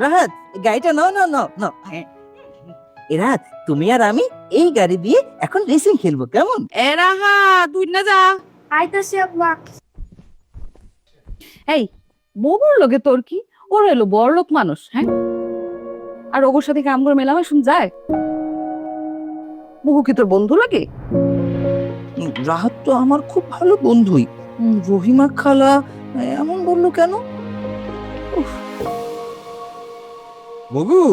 রাহাত, গাড়িটা নাও নাও নাও নাও। রাহাত, তুমি আর আমি এই গাড়ি দিয়ে এখন রেসিং খেলবো, কেমন? এ রাহা তুই না যা। আইতাছি আব্বা। এই বউর লগে তোর কি? ওর হলো বড় লোক মানুষ, হ্যাঁ? আর ওর সাথে কাম করে মেলামে শুন যায়? বহু কি তোর বন্ধু লাগে? রাহাত তো আমার খুব ভালো বন্ধুই। রহিমা খালা এমন বললো কেন? মগু,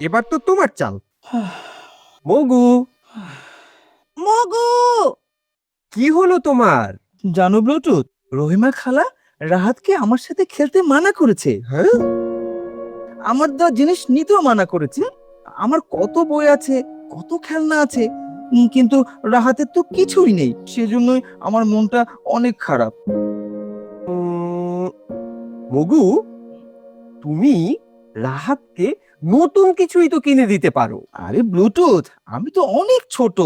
এবার তো তোমার চাল। মগু, মগু! কি হলো তোমার? জানো ব্লুটুথ, রহিমা খালা রাহাতকে আমার সাথে খেলতে মানা করেছে। হ্যাঁ? আমার দেওয়া জিনিস নিতেও মানা করেছে। আমার কত বই আছে, কত খেলনা আছে, কিন্তু রাহাতের তো কিছুই নেই। সেজন্যই আমার মনটা অনেক খারাপ। মগু, তুমি রাহাতকে নতুন কিছুই তো কিনে দিতে পারো। আরে ব্লুটুথ, আমি তো অনেক ছোট,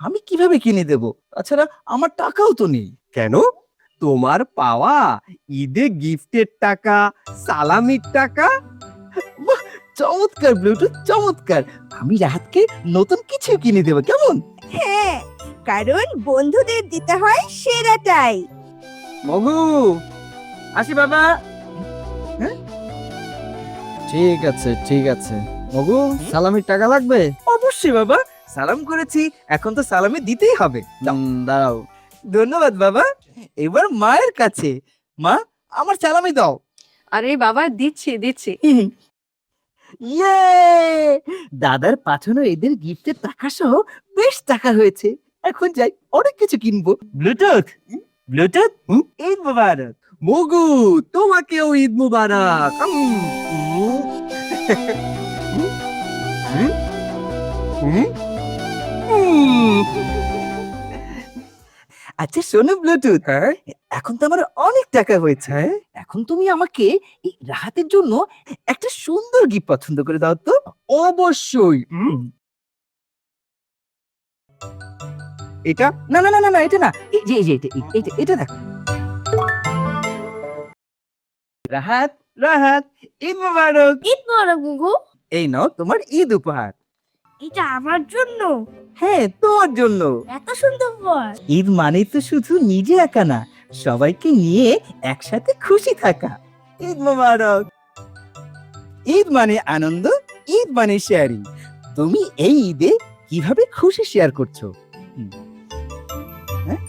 আমি কিভাবে কিনে দেব? তাছাড়া আমার টাকাও তো নেই। কেন? তোমার পাওয়া ঈদে গিফটের টাকা, সালামির টাকা। চমৎকার ব্লুটুথ, চমৎকার। আমি রাহাতকে নতুন কিছু কিনে দেবো, কেমন? হ্যাঁ, কারণ বন্ধুদের দিতে হয় সেরাটাই। মগু, আসি বাবা। ঠিক আছে ঠিক আছে। মগু, সালামির টাকা লাগবে? অবশ্যই বাবা, সালাম করেছি, এখন তো সালামি দিতেই হবে। দাঁড়াও। ধন্যবাদ বাবা। এবার মায়ের কাছে। মা, আমার সালামি দাও। আরে বাবা দিচ্ছি দিচ্ছি। ইয়ে! দাদার পাঠানো এদের গিফটের টাকা সহ বেশ টাকা হয়েছে। এখন যাই, অনেক কিছু কিনবো। ব্লুটুথ, ব্লুটুথ, ঈদ মোবারক। মগু, তোমাকেও ঈদ মুবারক। আচ্ছা শোনো ব্লুটুথ, এখন তো আমার অনেক টাকা হয়েছে। এখন তুমি আমাকে এই রাহাতের জন্য একটা সুন্দর গিফট পছন্দ করে দাও তো। অবশ্যই। এটা? না না না না না, এটা না, এই যে এটা এটা এটা দেখো। রাহাত, রাহাত, ঈদ মোবারক। ঈদ মোবারক গুগু। এই নাও তোমার ঈদ উপহার। এটা আমার জন্য? হ্যাঁ, তোমার জন্য। এত সুন্দর উপহার। ঈদ মানে তো শুধু নিজে একা না, সবাইকে নিয়ে একসাথে খুশি থাকা। ঈদ মোবারক। ঈদ মানে আনন্দ, ঈদ মানে শেয়ারিং। তুমি এই ঈদে কিভাবে খুশি শেয়ার করছো? হ্যাঁ?